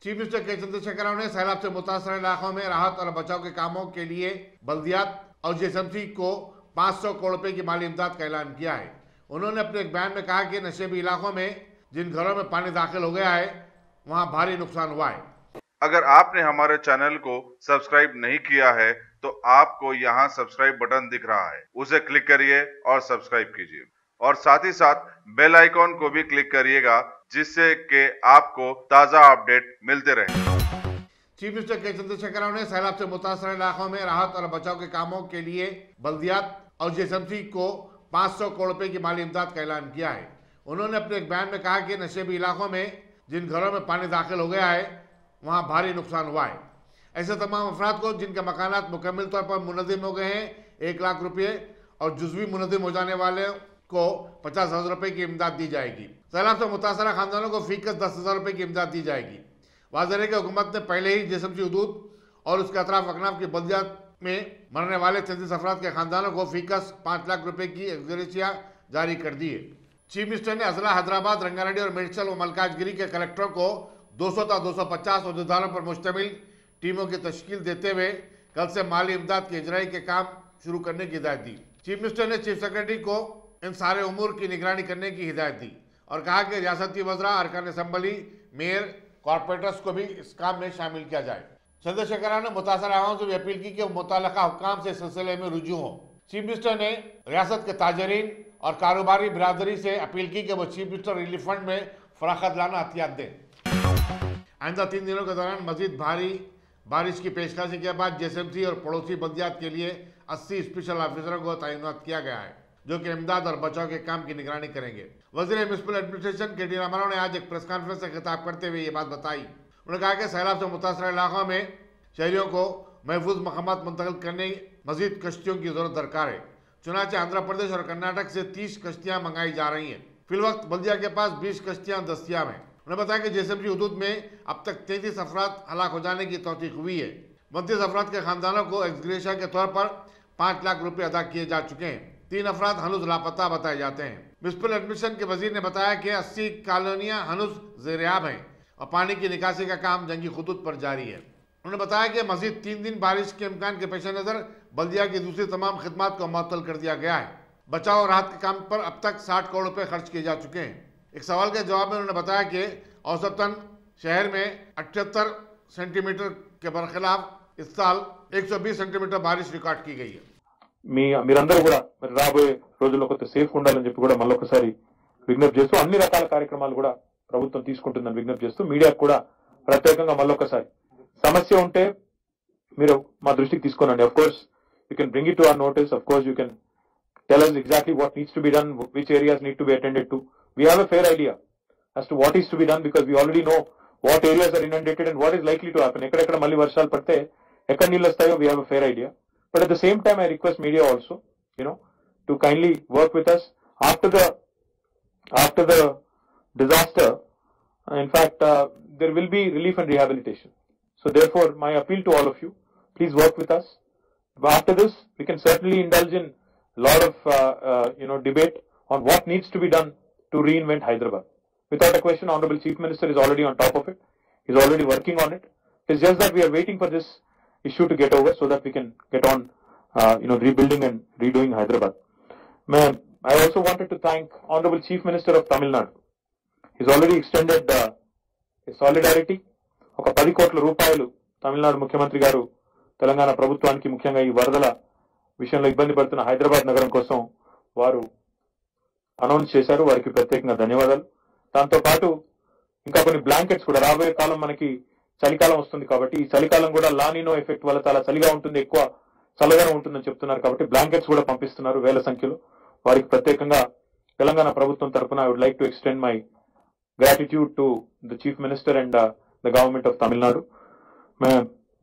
Chief minister के चंद्रशेखर राव ने सैलाब से मुतासर इलाकों में राहत और बचाव के कामों के लिए बल्दियात और जीएसएमसी को 500 करोड़ रुपए की माली इमदाद का ऐलान किया है। उन्होंने अपने एक बयान में कहा कि नशेबी इलाकों में जिन घरों में पानी दाखिल हो गया है वहां भारी नुकसान हुआ है। अगर आपने हमारे चैनल को सब्सक्राइब नहीं किया है तो आपको यहाँ सब्सक्राइब बटन दिख रहा है, उसे क्लिक करिए और सब्सक्राइब कीजिए और साथ ही साथ बेल आइकॉन को भी क्लिक करिएगा जिससे कि आपको ताज़ा अपडेट मिलते रहे। चीफ मिनिस्टर के चंद्रशेखर राव ने सैलाब से मुतासर इलाकों में राहत और बचाव के कामों के लिए बल्दियात और जीएसएमसी को 500 करोड़ रुपए की माली इमदाद का ऐलान किया है। उन्होंने अपने एक बयान में कहा कि नशेबी इलाकों में जिन घरों में पानी दाखिल हो गया है वहां भारी नुकसान हुआ है। ऐसे तमाम अफराद को जिनके मकानात मुकम्मल तौर पर मुनज़्ज़म हो गए हैं 1 लाख रुपये और जुज़वी मुनज़्ज़म हो जाने वाले को 50,000 रुपए की इमदाद दी जाएगी। सैलाब से मुतासरा खानदानों को फीकस 10,000 रुपए की इमदाद दी जाएगी। वाज़ेह है कि हुकूमत ने पहले ही जीएसएमसी हदूद और उसके अतराफ अकनाफ की बल्दियात में मरने वाले 33 अफराद के खानदानों को फीकस 5 लाख रुपए की एक्सग्रेशिया जारी कर दी है। चीफ मिनिस्टर ने अजला हैदराबाद, रंगारेड्डी और मेडचल व मलकाजगिरी के कलेक्टरों को 200 था 250 अहदेदारों पर मुश्तमिल टीमों की तश्कील देते हुए कल से माली इमदाद की इजराई के काम शुरू करने की हिदायत दी। चीफ मिनिस्टर ने चीफ सेक्रेटरी को इन सारे उमूर की निगरानी करने की हिदायत दी और कहा कि रियासती वज़रा, अरकान असम्बली, मेयर, कॉरपोरेटर्स को भी इस काम में शामिल किया जाए। चंद्रशेखर राव ने मुतासर आवाम से भी अपील की कि वो मुतल्लका हुक्काम से सिलसिले में रुजू हों। चीफ मिनिस्टर ने रियासत के ताजरीन और कारोबारी बिरादरी से अपील की कि वो चीफ मिनिस्टर रिलीफ फंड में फराखत लाना एहतियात दें। आइंदा 3 दिनों के दौरान मजीद भारी बारिश की पेशकशी के बाद जीएसएमसी और पड़ोसी बल्दियात के लिए 80 स्पेशल ऑफिसरों को तैनात किया गया है जो कि इमदाद और बचाव के काम की निगरानी करेंगे। वज़ीर म्युनिसिपल एडमिनिस्ट्रेशन KT रामाराव ने आज एक प्रेस कॉन्फ्रेंस से खिताब करते हुए ये बात बताई। उन्होंने कहा कि सैलाब से मुतासर इलाकों में शहरियों को महफूज मकामात मुंतकिल करने मजीद कश्तियों की जरूरत दरकार है। चुनाचे आंध्र प्रदेश और कर्नाटक से 30 कश्तियां मंगाई जा रही हैं। फिलवक्त बल्दिया के पास 20 कश्तियां दस्तियाब हैं। उन्होंने बताया कि जीएसएमसी हदूद में अब तक 33 अफराद हलाक हो जाने की तौसीक हुई है। 32 अफराद के खानदानों को एक्सग्रेशिया के तौर पर 5 लाख रुपए अदा किए जा चुके हैं। 3 अफराद हनुज लापता बताए जाते हैं। म्युनिसिपल एडमिनिस्ट्रेशन के वजीर ने बताया कि 80 कॉलोनियां हनुज ज़ेर-ए-आब हैं और पानी की निकासी का काम जंगी खुतूत पर जारी है। उन्होंने बताया कि मजीद 3 दिन बारिश के इम्कान के पेश नज़र बल्दिया की दूसरी तमाम खिदमात को मुअत्तल कर दिया गया है। बचाव और राहत के काम पर अब तक 60 करोड़ रुपए खर्च किए जा चुके हैं। एक सवाल के जवाब में उन्होंने बताया कि औसतन शहर में 78 सेंटीमीटर के बरखिलाफ इस साल 120 सेंटीमीटर बारिश रिकॉर्ड की गई है। మీరందరూ కూడా మరి రాబోయే రోజుల్లో కొంత సేఫ్ ఉండాలని చెప్పి కూడా మళ్ళొకసారి విజ్ఞప్తి చేస్తూ అన్ని రకాల కార్యక్రమాలు కూడా ప్రభుత్వం తీసుకుంటుందని విజ్ఞప్తి చేస్తూ మీడియాకు కూడా ప్రత్యేకంగా మళ్ళొకసారి సమస్య ఉంటే మీరు మా దృష్టికి తీసుకోనండి. Of course you can bring it to our notice. Of course you can tell us exactly what needs to be done, which areas need to be attended to. We have a fair idea as to what is to be done because we already know what areas are inundated and what is likely to happen. ఎక్కడెక్కడ మళ్ళీ వర్షాలు పడితే ఎక్కడ నీళ్ళు వస్తాయో we have a fair idea. But at the same time, I request media also, to kindly work with us after the disaster. In fact, there will be relief and rehabilitation. So therefore, my appeal to all of you, please work with us. But after this, we can certainly indulge in a lot of debate on what needs to be done to reinvent Hyderabad. Without a question, Honorable Chief Minister is already on top of it. He's already working on it. It's just that we are waiting for this issue to get over so that we can get on rebuilding and redoing Hyderabad. I also wanted to thank Honorable Chief Minister of Tamil Nadu. He's already extended his solidarity. ఒక 10 కోట్ల రూపాయలు తమిళనాడు ముఖ్యమంత్రి గారు తెలంగాణ ప్రభుత్వానికి ముఖ్యంగా ఈ వరదల విషయంలో ఇబ్బంది పడుతున్న హైదరాబాద్ నగరం కోసం వారు అనౌన్స్ చేశారు. వారికి ప్రత్యేకంగా ధన్యవాదాలు. దాంతో పాటు ఇంకా కొన్ని బ్లాంకెట్స్ కూడా రాబోయే కాలం మనకి చలికాలం వస్తుంది కాబట్టి ఈ చలికాలం కూడా లానినో ఎఫెక్ట్ వల్ల చాలా చలిగా ఉంటుంది, ఎక్కువ చల్లదనం ఉంటుందని చెప్తున్నారు కాబట్టి బ్లాంకెట్స్ కూడా పంపిస్తున్నారు వేల సంఖ్యలో. వారికి ప్రత్యేకంగా తెలంగాణ ప్రభుత్వం తరఫున I would like to extend my gratitude to the chief minister and the government of Tamil Nadu. मैं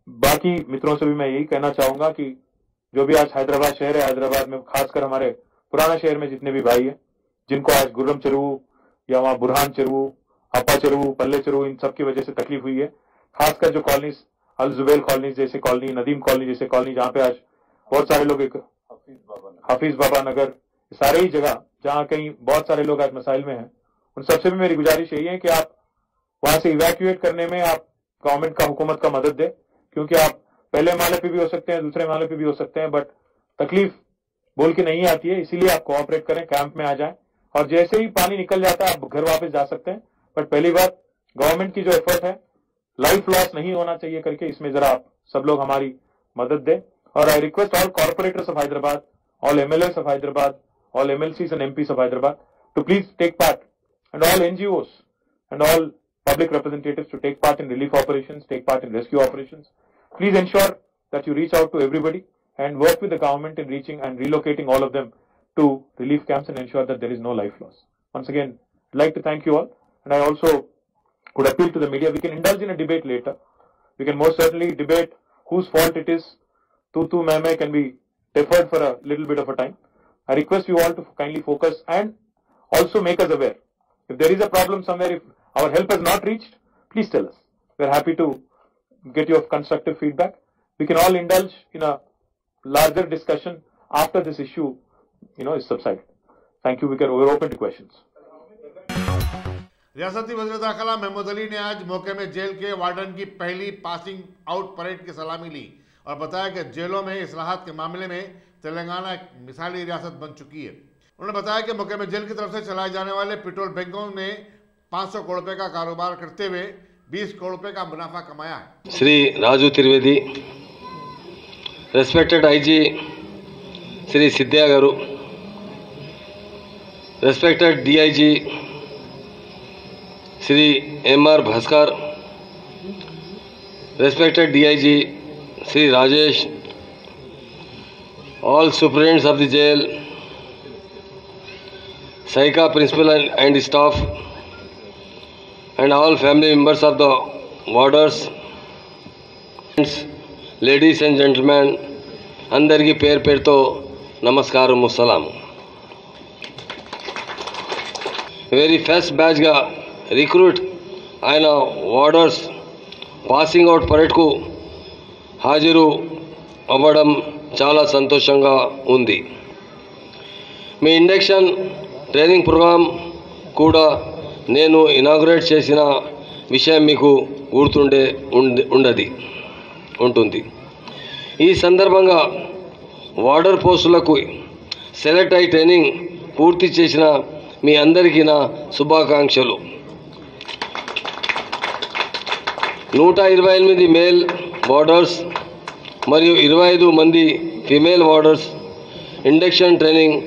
बाकी मित्रों से भी मैं यही कहना चाहूंगा कि जो भी आज हैदराबाद शहर है, हैदराबाद में खासकर हमारे पुराना शहर में जितने भी भाई हैं जिनको आज गुर्रम चेरुवु या वहाँ बुरहान चेरुवु, अपा चेरुवु, पल्ले चेरुवु इन सब की वजह से तकलीफ हुई है. खासकर जो कॉलोनीज अल जुबैल कॉलोनी जैसे कॉलोनी, नदीम कॉलोनी जैसे कॉलोनी जहाँ पे आज बहुत सारे लोग, एक हाफिज बाबा नगर, सारे ही जगह जहाँ कहीं बहुत सारे लोग आज मसाइल में हैं, उन सबसे भी मेरी गुजारिश यही है कि आप वहां से इवैक्यूएट करने में आप गवर्नमेंट का, हुकूमत का मदद दे, क्योंकि आप पहले माले पे भी हो सकते हैं, दूसरे माले पे भी हो सकते हैं, बट तकलीफ बोल के नहीं आती है। इसीलिए आप कोऑपरेट करें, कैंप में आ जाएं, और जैसे ही पानी निकल जाता है आप घर वापस जा सकते हैं। बट पहली बात, गवर्नमेंट की जो एफर्ट है, लाइफ लॉस नहीं होना चाहिए करके, इसमें जरा आप सब लोग हमारी मदद दें। और I request all corporators of Hyderabad, all MLAs of Hyderabad, all MLCs and MPs of Hyderabad to please take part, and all NGOs and all public representatives to take part in relief operations, take part in rescue operations. Please ensure that you reach out to everybody and work with the government in reaching and relocating all of them to relief camps and ensure that there is no life loss. Once again, I'd like to thank you all, and I also would appeal to the media. We can indulge in a debate later. We can most certainly debate whose fault it is. Tu मैं can be deferred for a little bit of a time. I request you all to kindly focus and also make us aware. If there is a problem somewhere, if our help has not reached, please tell us. We are happy to get your constructive feedback. We can all indulge in a larger discussion after this issue, is subsided. Thank you. We're open to questions. रियासती वज़ीर दाखिला महमूद अली ने आज मौके में jail के warden की पहली पासिंग आउट परेड की सलामी ली और बताया कि जेलों में इस्लाहात के मामले में तेलंगाना एक मिसाली रियासत बन चुकी है। उन्होंने बताया कि मौके में जेल की तरफ से चलाए जाने वाले पेट्रोल बैंकों ने 500 करोड़ रुपए का कारोबार करते हुए 20 करोड़ रुपए का मुनाफा कमाया है। Shri Raju Trivedi, respected IG Shri Siddaiah garu, respected DIG Shri MR Bhaskar, respected DIG Sri Rajesh, all superintendents of the jail, Saika principal and staff, and all family members of the warders, ladies and gentlemen, अंदरिकी పేరు పేరుతో నమస్కారం ముస్సలాం. వెరీ ఫస్ట్ బ్యాచ్గా రిక్రూట్ అయిన warders passing out పరేడ్కు హాజరు అవ్వడం చాలా సంతోషంగా ఉంది. మీ induction training programme కూడా నేను ఇనాగ్రేట్ చేసిన విషయం మీకు ఉంటుంది. ఈ సందర్భంగా వార్డర్ పోస్టులకు సెలెక్ట్ అయి ట్రైనింగ్ పూర్తి చేసిన మీ అందరికీ నా శుభాకాంక్షలు. 128 మేల్ వార్డర్స్ మరియు 25 మంది ఫీమేల్ వార్డర్స్ ఇండక్షన్ ట్రైనింగ్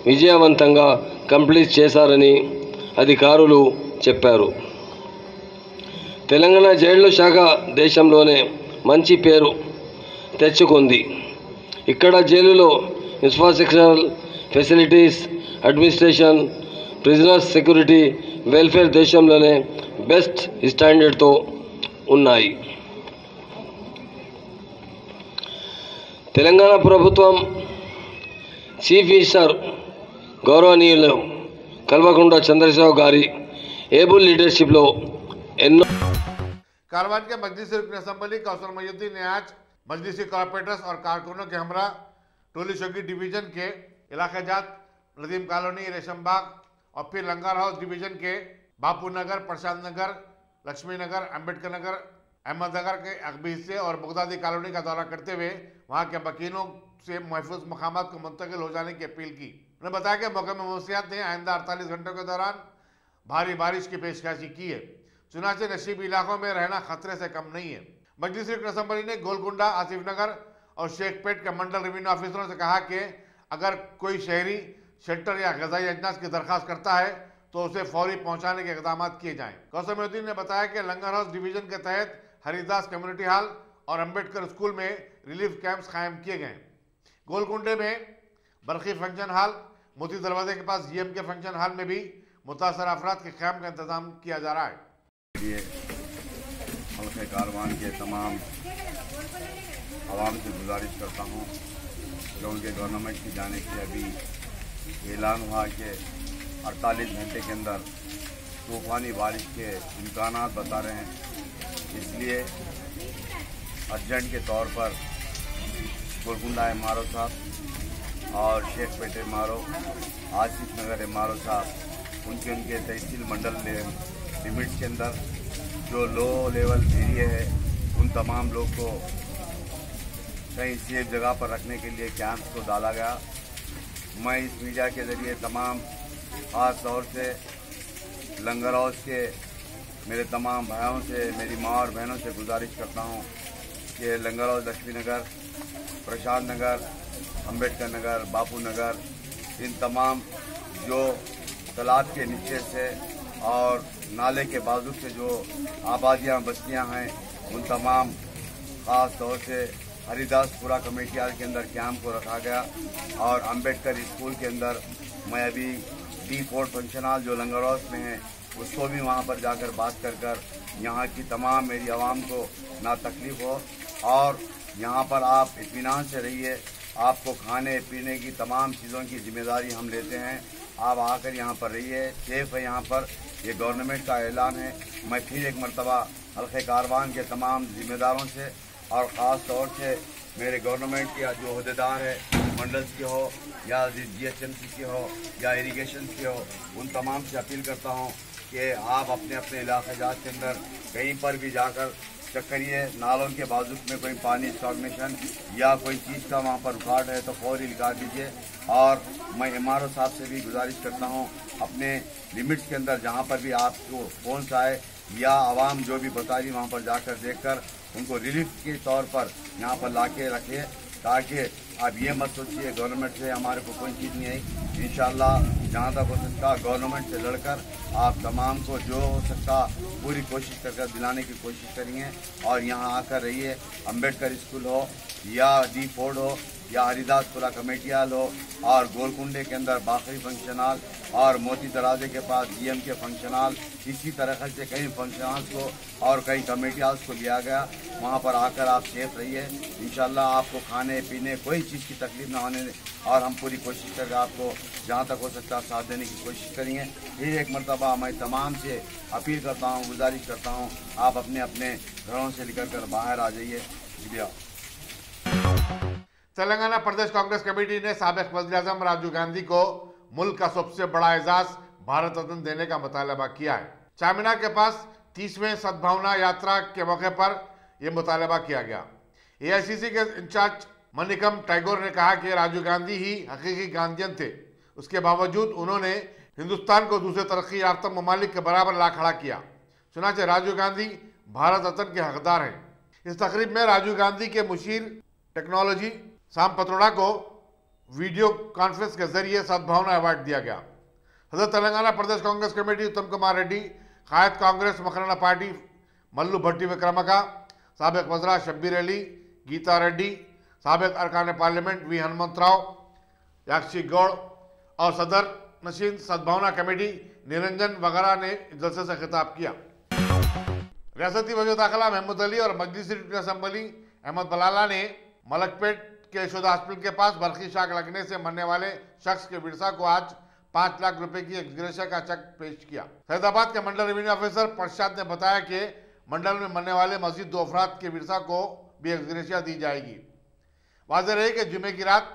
విజయవంతంగా కంప్లీట్ చేశారని అధికారులు చెప్పారు. తెలంగాణ జైళ్ల శాఖ దేశంలోనే మంచి పేరు తెచ్చుకుంది. ఇక్కడ జైలులో infrastructural facilities, administration, prisoners security, welfare దేశంలోనే బెస్ట్ స్టాండర్డ్తో ఉన్నాయి. తెలంగాణ ప్రభుత్వం చీఫ్ మినిస్టర్ గౌరవనీయులు కల్వకుంట్ల చంద్రశేఖర్ గారి ఏబుల్ లీడర్షిప్లో ఎన్నో कारवान के मजलिसी रुकन असम्बली कौसर मयूद्दीन ने आज मजलिसी कॉर्पोरेटर्स और कारकुनों के हमरा टोली शोगी डिवीजन के इलाका जात नदीम कॉलोनी, रेशम बाग और फिर लंगर हाउस डिवीजन के बापू नगर, प्रशांत नगर, लक्ष्मी नगर, अम्बेडकर नगर, अहमद नगर के अगबी हिस्से और बगदादी कॉलोनी का दौरा करते हुए वहां के वकीलों से महफूज मकामात को मुंतकिल हो जाने की अपील की। उन्होंने बताया कि मौके में मुंसियात ने आइंदा 48 घंटों के दौरान भारी बारिश की पेशकशी की है। चुनाचे नशीबी इलाकों में रहना खतरे से कम नहीं है। मजलिसी रुकन असम्बली ने गोलकुंडा, आसिफ नगर और शेखपेट के मंडल रेवेन्यू ऑफिसरों से कहा कि अगर कोई शहरी शेल्टर या ग़िज़ाई अजनास की दरख्वास्त करता है तो उसे फौरी पहुंचाने के इक़दाम किए जाएं। कौसर मयूद्दीन ने बताया कि लंगर हाउस डिवीजन के तहत हरिदास कम्युनिटी हॉल और अम्बेडकर स्कूल में रिलीफ कैंप्स कायम किए गए। गोलकुंडे में बरखी फंक्शन हॉल, मोती दरवाजे के पास GM के फंक्शन हॉल में भी मुतासर अफराद के क़याम का इंतजाम किया जा रहा है। हल्के कारवान के तमाम आवाम से गुजारिश करता हूँ कि उनके गवर्नमेंट की जाने से अभी ऐलान हुआ कि 48 घंटे के अंदर तूफ़ानी बारिश के इम्कानात बता रहे हैं। इसलिए अर्जेंट के तौर पर गोलकुंडा MRO साहब और शेखपेट MRO, आसिफ नगर MRO साहब उनके तहसील मंडल लिमिट्स के अंदर जो लो लेवल एरिया है उन तमाम लोग को कहीं सेफ जगह पर रखने के लिए कैंप्स को डाला गया। मैं इस मीडिया के ज़रिए तमाम ख़ास तौर से लंगर हाउस के मेरे तमाम भाइयों से, मेरी माँ और बहनों से गुजारिश करता हूँ कि लंगर हाउस लक्ष्मी नगर, प्रशांत नगर, अंबेडकर नगर, बापू नगर, इन तमाम जो तालाब के नीचे से और नाले के बाजू से जो आबादियाँ बस्तियाँ हैं उन तमाम ख़ास तौर से हरिदासपुरा कमेटी के अंदर कैंप को रखा गया। और अंबेडकर स्कूल के अंदर मैं अभी D4 फंक्शन हॉल जो लंगर हाउस में है उसको भी वहाँ पर जाकर बात कर यहाँ की तमाम मेरी आवाम को ना तकलीफ हो और यहाँ पर आप इत्मीनान से रहिए। आपको खाने पीने की तमाम चीज़ों की जिम्मेदारी हम लेते हैं। आप आकर यहाँ पर रहिए, सेफ है यहाँ पर, ये गवर्नमेंट का ऐलान है। मैं फिर एक मरतबा हल्के कारवान के तमाम जिम्मेदारों से और ख़ास तौर से मेरे गवर्नमेंट के जो अहदेदार है, मंडल्स के हो या GHMC की हो या इरीगेशन की हो, उन तमाम से अपील करता हूँ कि आप अपने अपने इलाके जात के अंदर कहीं पर भी जाकर चेक करिए, नालों के बाजू में कोई पानी स्टॉग्नेशन या कोई चीज़ का वहाँ पर रुकावट है तो फौरी लिखा दीजिए। और मैं MRO साहब से भी गुजारिश करता हूँ अपने लिमिट्स के अंदर जहाँ पर भी आपको फोन आए या आवाम जो भी बता रही वहाँ पर जाकर देखकर उनको रिलीफ के तौर पर यहाँ पर ला के रखिए, ताकि आप ये मत सोचिए गवर्नमेंट से हमारे को कोई चीज़ नहीं आई। इंशाअल्लाह जहाँ तक हो सकता गवर्नमेंट से लड़कर आप तमाम को जो हो सकता पूरी कोशिश कर दिलाने की कोशिश करिए। और यहाँ आकर रहिए, अंबेडकर स्कूल हो या D4 हो या हरिदासपुरा कमेटी हॉल हो और गोलकुंडे के अंदर बाखरी फंक्शन हॉल और मोती दरवाजे के पास DM के फंक्शन हॉल, इसी तरह से कई फंक्शन हॉल्स को और कई कमेटी हॉल्स को लिया गया। वहाँ पर आकर आप सेफ रहिए। इंशाल्लाह आपको खाने पीने कोई चीज़ की तकलीफ ना होने और हम पूरी कोशिश करके आपको जहाँ तक हो सकता साथ देने की कोशिश करेंगे। फिर एक मरतबा मैं तमाम से अपील करता हूँ, गुजारिश करता हूँ, आप अपने अपने घरों से निकल कर बाहर आ जाइए। शुक्रिया। तेलंगाना प्रदेश कांग्रेस कमेटी ने साबिक वज़ीर-ए-आज़म राजीव गांधी को मुल्क का सबसे बड़ा एजाज भारत रत्न देने का मुतालबा किया है। चारमीनार के पास 30वें सद्भावना यात्रा के मौके पर यह मुतालबा किया गया। AICC के इंचार्ज मनिकम टैगोर ने कहा कि राजीव गांधी ही हकीकी गांधीयन थे, उसके बावजूद उन्होंने हिंदुस्तान को दूसरे तरक्की याफ्ता ममालिक के बराबर ला खड़ा किया। चुनांचे राजीव गांधी भारत रत्न के हकदार हैं। इस तकरीब में राजीव गांधी के मुशीर टेक्नोलॉजी साम पत्रोड़ा को वीडियो कॉन्फ्रेंस के जरिए सद्भावना अवार्ड दिया गया। सदर तेलंगाना प्रदेश कांग्रेस कमेटी उत्तम कुमार रेड्डी, कायद कांग्रेस मकराना पार्टी मल्लू भट्टी विक्रमका, साबिक वज़रा शब्बीर अली, गीता रेड्डी, साबिक अरकान पार्लियामेंट V हनुमंतराव, याक्षी गौड़ और सदर नशीन सद्भावना कमेटी निरंजन वगैरह ने जलसे से खिताब किया। रियासती वज़ीर दाखिला महमूद अली और मजलिसी डिप्टी असेंबली अहमद बलाला ने मलकपेट के यशोदा हॉस्पिटल के पास बरखी शाख लगने से मरने वाले शख्स के विरसा को आज 5 लाख रुपए की एक्सग्रेशिया का चेक पेश किया। फैजाबाद के मंडल रेवेन्यू ऑफिसर प्रसाद ने बताया कि मंडल में मरने वाले मजीद 2 अफराद के विरसा को भी एक्सग्रेशिया दी जाएगी। वाज़ेह रहे कि जुमे की रात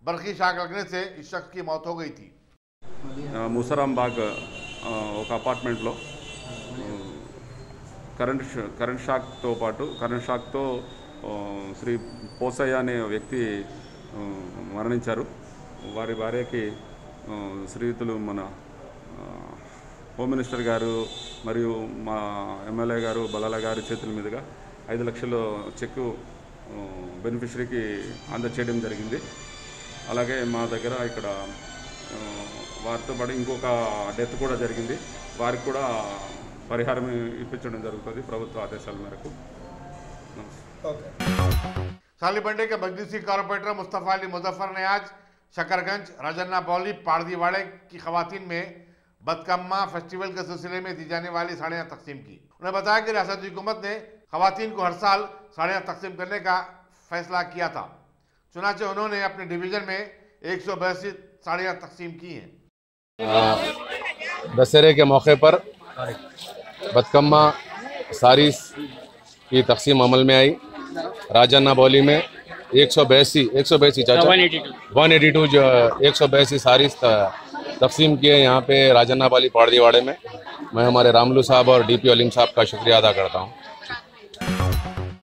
बरखी शाख लगने से इस शख्स की मौत हो गई थी। मुसरांबाग ఒక అపార్ట్మెంట్లో కరెంట్ షాక్తో శ్రీ పోసయ్య అనే వ్యక్తి మరణించారు. వారి భార్యకి శ్రీయుతులు మన హోమ్ మినిస్టర్ గారు మరియు మా ఎమ్మెల్యే గారు బలాల గారి చేతుల మీదుగా 5 లక్షల చెక్కు బెనిఫిషరీకి అందజేయడం జరిగింది. అలాగే మా దగ్గర ఇక్కడ వారితో పాటు ఇంకొక డెత్ కూడా జరిగింది. వారికి కూడా పరిహారం ఇప్పించడం జరుగుతుంది ప్రభుత్వ ఆదేశాల మేరకు. सालीबंडे के मजलिसी कॉर्पोरेटर मुस्तफ़ा अली मुजफ्फर ने आज शकरगंज, राजन्ना बौली, पाड़दीवाड़े की खवातीन में बदकम्मा फेस्टिवल के सिलसिले में दी जाने वाली साड़ियाँ तकसीम की। उन्होंने बताया कि रियासती हुकूमत ने खवातीन को हर साल साड़ियाँ तकसीम करने का फैसला किया था। चुनांचे उन्होंने अपने डिवीजन में 182 साड़ियाँ तकसीम की हैं। दशहरे के मौके पर बदकम्मा साड़ीज़ की तकसीम अमल में आई। राजन्ना बौली में 182 चाचा 182 जो 182 साड़ीज़ तकसीम किए यहाँ पे राजन्ना बौली पाड़दीवाड़े में। मैं हमारे रामलू साहब और डीपी अलीम साहब का शुक्रिया अदा करता हूँ।